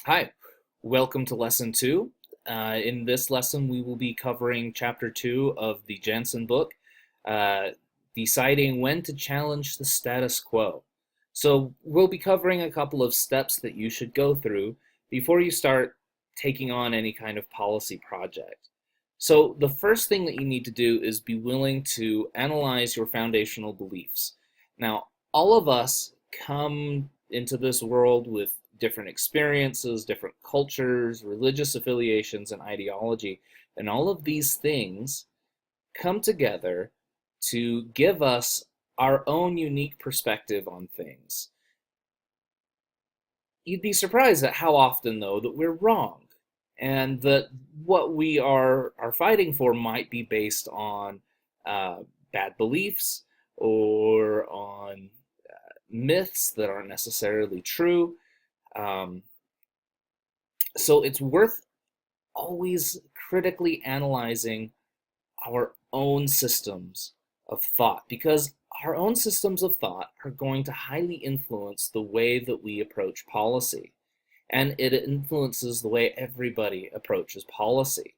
Hi, welcome to Lesson 2. In this lesson, we will be covering Chapter 2 of the Jensen book, uh, Deciding When to Challenge the Status Quo. So, we'll be covering a couple of steps that you should go through before you start taking on any kind of policy project. So, the first thing that you need to do is be willing to analyze your foundational beliefs. Now, all of us come into this world with different experiences, different cultures, religious affiliations, and ideology. And all of these things come together to give us our own unique perspective on things. You'd be surprised at how often, though, that we're wrong, and that what we are fighting for might be based on uh, bad beliefs or on myths that aren't necessarily true. Um, so it's worth always critically analyzing our own systems of thought because our own systems of thought are going to highly influence the way that we approach policy. And it influences the way everybody approaches policy.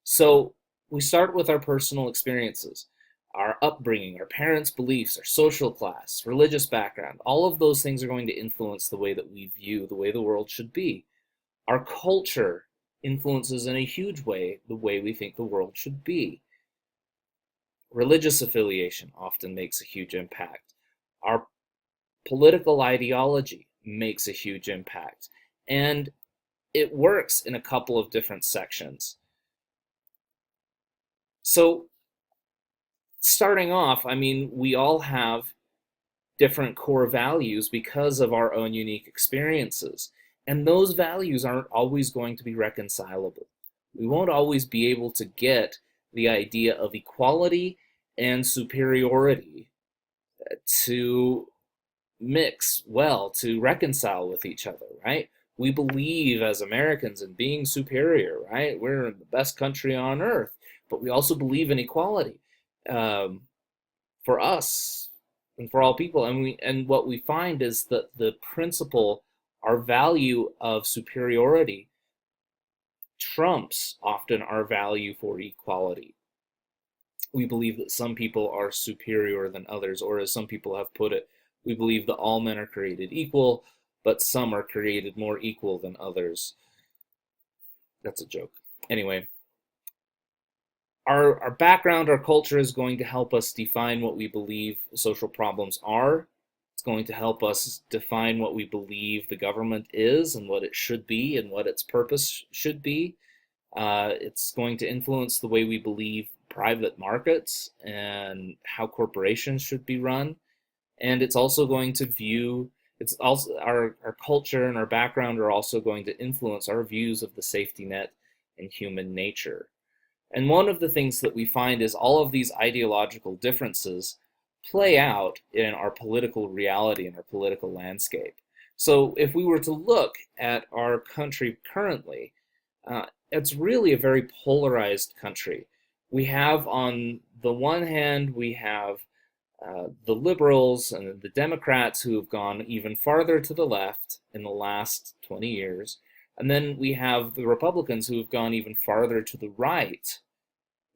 So we start with our personal experiences, our upbringing, our parents' beliefs, our social class, religious background. All of those things are going to influence the way that we view the way the world should be. Our culture influences in a huge way the way we think the world should be. Religious affiliation often makes a huge impact. Our political ideology makes a huge impact. And it works in a couple of different sections. So, starting off, we all have different core values because of our own unique experiences. And those values aren't always going to be reconcilable. We won't always be able to get the idea of equality and superiority to mix well, to reconcile with each other, right? We believe as Americans in being superior, right? We're the best country on earth, but we also believe in equality um, for us and for all people. And what we find is that the principle, our value of superiority, trumps often our value for equality. We believe that some people are superior than others, or as some people have put it, we believe that all men are created equal, but some are created more equal than others. That's a joke. Anyway, our background, our culture is going to help us define what we believe social problems are. It's going to help us define what we believe the government is and what it should be and what its purpose should be. It's going to influence the way we believe private markets and how corporations should be run. And it's also going to view, it's also our culture and our background are also going to influence our views of the safety net and human nature. And one of the things that we find is all of these ideological differences play out in our political reality and our political landscape. So if we were to look at our country currently, it's really a very polarized country. We have, on the one hand, we have the liberals and the Democrats who have gone even farther to the left in the last 20 years. And then we have the Republicans who have gone even farther to the right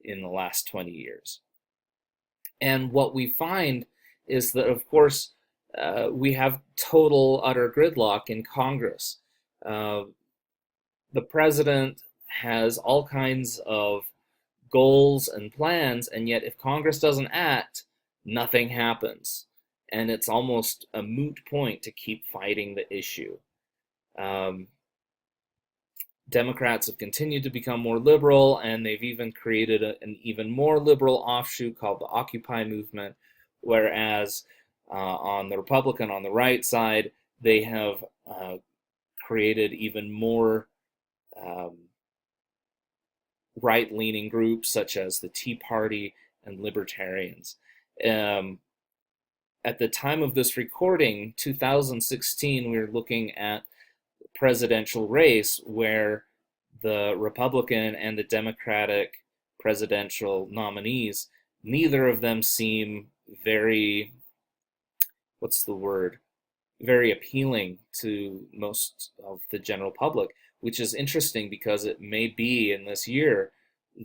in the last 20 years. And what we find is that, of course, we have total, utter gridlock in Congress. Uh, the president has all kinds of goals and plans, and yet if Congress doesn't act, nothing happens. And it's almost a moot point to keep fighting the issue. Um, Democrats have continued to become more liberal, and they've even created an even more liberal offshoot called the Occupy movement, whereas on the Republican, on the right side, they have created even more um, right-leaning groups such as the Tea Party and libertarians. Um, at the time of this recording, 2016, we were looking at the presidential race where the Republican and the Democratic presidential nominees, neither of them seem very, what's the word? very appealing to most of the general public, which is interesting because it may be in this year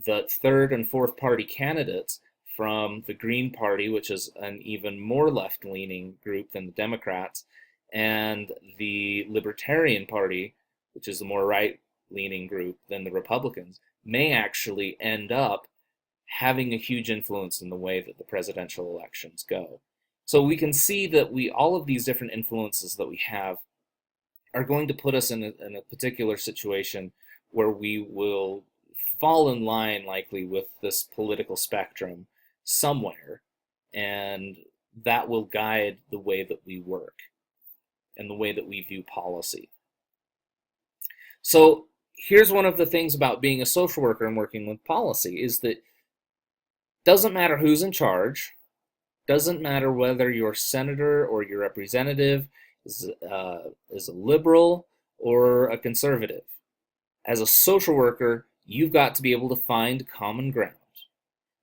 that third and fourth party candidates from the Green Party, which is an even more left-leaning group than the Democrats, and the Libertarian Party, which is a more right-leaning group than the Republicans, may actually end up having a huge influence in the way that the presidential elections go. So we can see that all of these different influences that we have are going to put us in a particular situation where we will fall in line likely with this political spectrum somewhere, and that will guide the way that we work and the way that we view policy. So here's one of the things about being a social worker and working with policy is that doesn't matter who's in charge, doesn't matter whether your senator or your representative is a liberal or a conservative. As a social worker, you've got to be able to find common ground.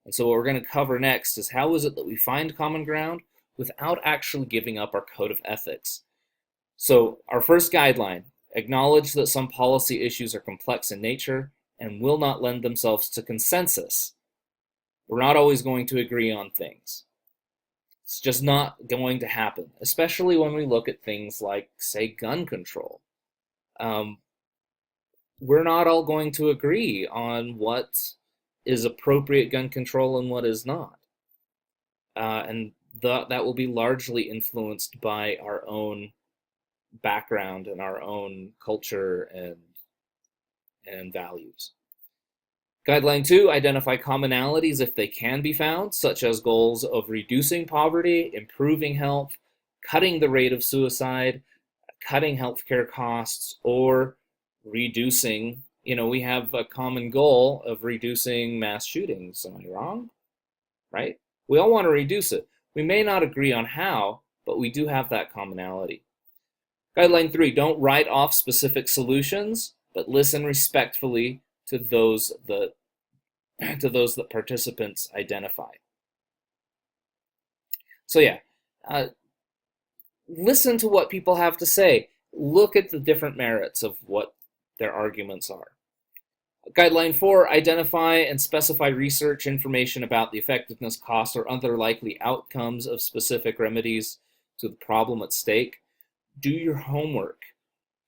And so what we're going to cover next is how is it that we find common ground without actually giving up our code of ethics. So our first guideline, acknowledge that some policy issues are complex in nature and will not lend themselves to consensus. We're not always going to agree on things. It's just not going to happen, especially when we look at things like, say, gun control. We're not all going to agree on what is appropriate gun control and what is not. And that will be largely influenced by our own background and our own culture and values. Guideline 2, identify commonalities if they can be found, such as goals of reducing poverty, improving health, cutting the rate of suicide, cutting healthcare costs, or reducing, we have a common goal of reducing mass shootings. Am I wrong? Right? We all want to reduce it. We may not agree on how, but we do have that commonality. Guideline 3, don't write off specific solutions, but listen respectfully to those that participants identify. So yeah, listen to what people have to say. Look at the different merits of what their arguments are. Guideline 4, identify and specify research information about the effectiveness, cost, or other likely outcomes of specific remedies to the problem at stake. Do your homework.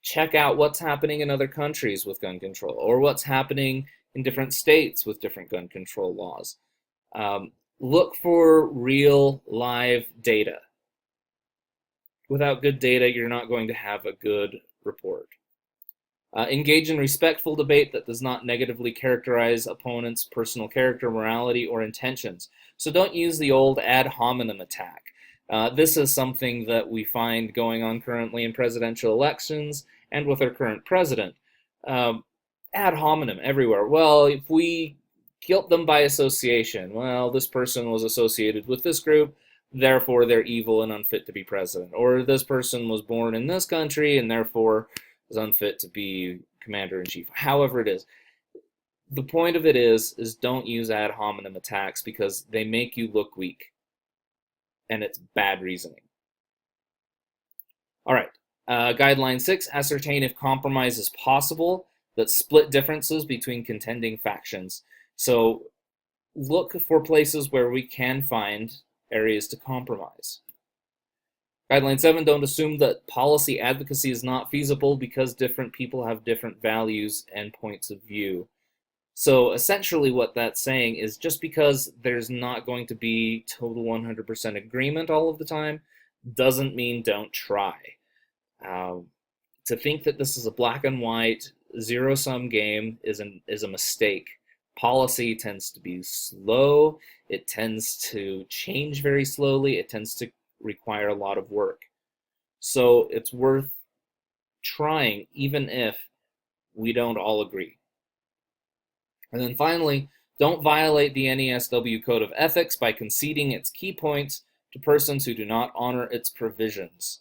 Check out what's happening in other countries with gun control, or what's happening in different states with different gun control laws. Look for real live data. Without good data, you're not going to have a good report. Engage in respectful debate that does not negatively characterize opponents' personal character, morality, or intentions. So don't use the old ad hominem attack. This is something that we find going on currently in presidential elections and with our current president. Ad hominem everywhere. Well, if we guilt them by association, well, this person was associated with this group, therefore they're evil and unfit to be president. Or this person was born in this country and therefore is unfit to be commander-in-chief. However it is. The point of it is don't use ad hominem attacks because they make you look weak. And it's bad reasoning. All right. Guideline 6, ascertain if compromise is possible that split differences between contending factions. So look for places where we can find areas to compromise. Guideline 7, don't assume that policy advocacy is not feasible because different people have different values and points of view. So essentially what that's saying is just because there's not going to be total 100% agreement all of the time doesn't mean don't try. To think that this is a black and white zero-sum game is a mistake. Policy tends to be slow. It tends to change very slowly. It tends to require a lot of work. So it's worth trying even if we don't all agree. And then finally, don't violate the NESW Code of Ethics by conceding its key points to persons who do not honor its provisions.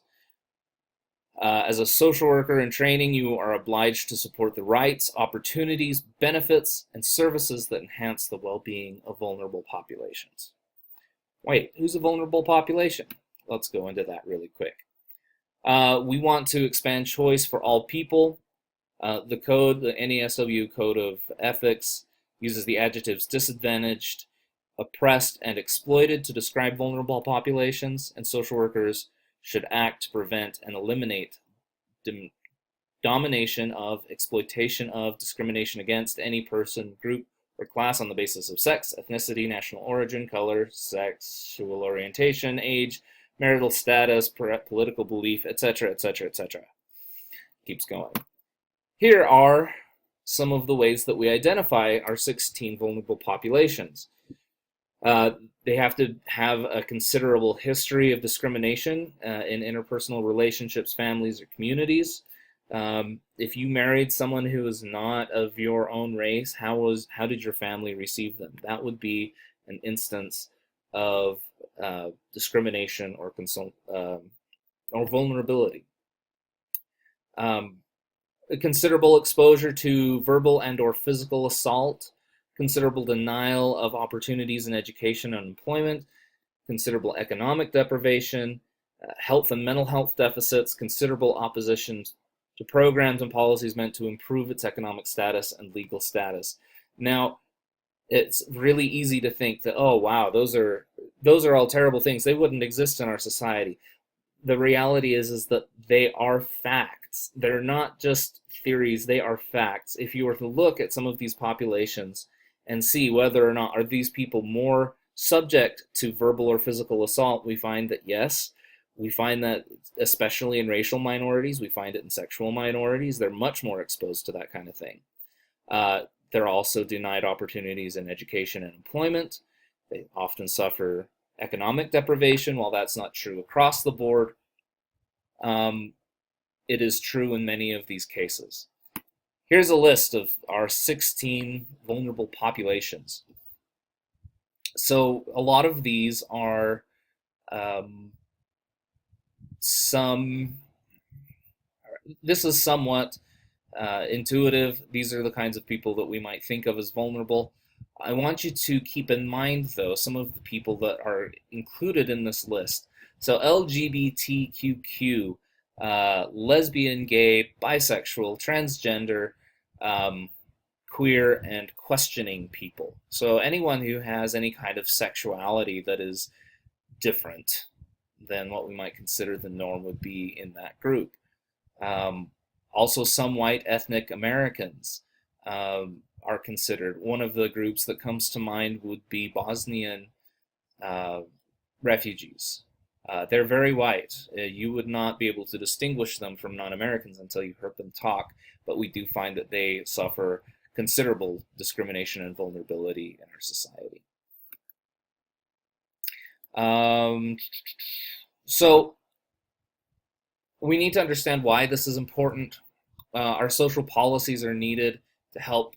As a social worker in training, you are obliged to support the rights, opportunities, benefits, and services that enhance the well-being of vulnerable populations. Wait, who's a vulnerable population? Let's go into that really quick. We want to expand choice for all people. The code, the NASW Code of Ethics, uses the adjectives disadvantaged, oppressed, and exploited to describe vulnerable populations, and social workers should act to prevent and eliminate domination of, exploitation of, discrimination against any person, group, or class on the basis of sex, ethnicity, national origin, color, sexual orientation, age, marital status, political belief, etc., etc., etc. Keeps going. Here are some of the ways that we identify our 16 vulnerable populations. They have to have a considerable history of discrimination in interpersonal relationships, families, or communities. If you married someone who is not of your own race, how did your family receive them? That would be an instance of discrimination or vulnerability. A considerable exposure to verbal and or physical assault, considerable denial of opportunities in education and employment, considerable economic deprivation, health and mental health deficits, considerable opposition to programs and policies meant to improve its economic status and legal status. Now, it's really easy to think that, oh wow, those are all terrible things. They wouldn't exist in our society. The reality is that they are facts. They're not just theories, they are facts. If you were to look at some of these populations and see whether or not are these people more subject to verbal or physical assault, we find that yes. We find that especially in racial minorities, we find it in sexual minorities, they're much more exposed to that kind of thing. They're also denied opportunities in education and employment. They often suffer economic deprivation. While that's not true across the board, it is true in many of these cases. Here's a list of our 16 vulnerable populations. So a lot of these are this is somewhat intuitive. These are the kinds of people that we might think of as vulnerable. I want you to keep in mind, though, some of the people that are included in this list. So LGBTQQ, lesbian, gay, bisexual, transgender, queer, and questioning people. So anyone who has any kind of sexuality that is different than what we might consider the norm would be in that group. Also, some white ethnic Americans are considered. One of the groups that comes to mind would be Bosnian refugees. They're very white. You would not be able to distinguish them from non-Americans until you heard them talk, but we do find that they suffer considerable discrimination and vulnerability in our society. So we need to understand why this is important. Our social policies are needed to help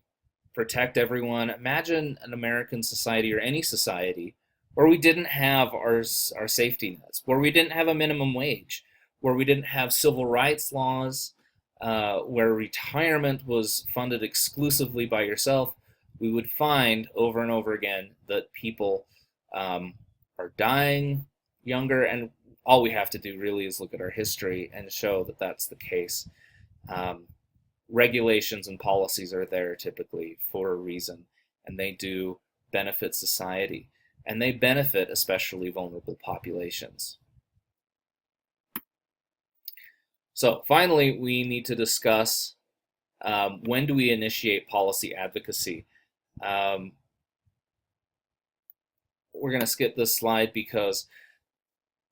protect everyone. Imagine an American society or any society where we didn't have our safety nets, where we didn't have a minimum wage, where we didn't have civil rights laws, where retirement was funded exclusively by yourself. We would find over and over again that people are dying younger, and all we have to do really is look at our history and show that that's the case. Regulations and policies are there typically for a reason, and they do benefit society, and they benefit especially vulnerable populations. So finally, we need to discuss when do we initiate policy advocacy. We're going to skip this slide because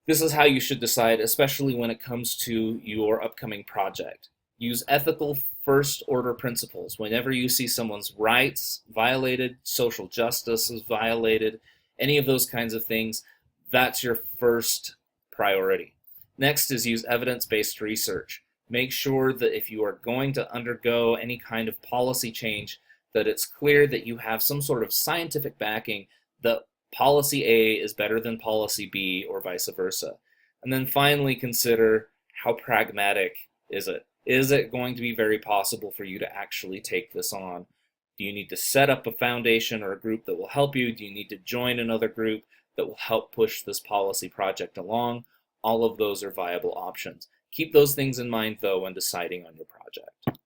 this is how you should decide, especially when it comes to your upcoming project. Use ethical first order principles. Whenever you see someone's rights violated, social justice is violated, any of those kinds of things, that's your first priority. Next is use evidence-based research. Make sure that if you are going to undergo any kind of policy change, that it's clear that you have some sort of scientific backing that policy A is better than policy B or vice versa. And then finally consider how pragmatic is it? Is it going to be very possible for you to actually take this on? Do you need to set up a foundation or a group that will help you? Do you need to join another group that will help push this policy project along? All of those are viable options. Keep those things in mind, though, when deciding on your project.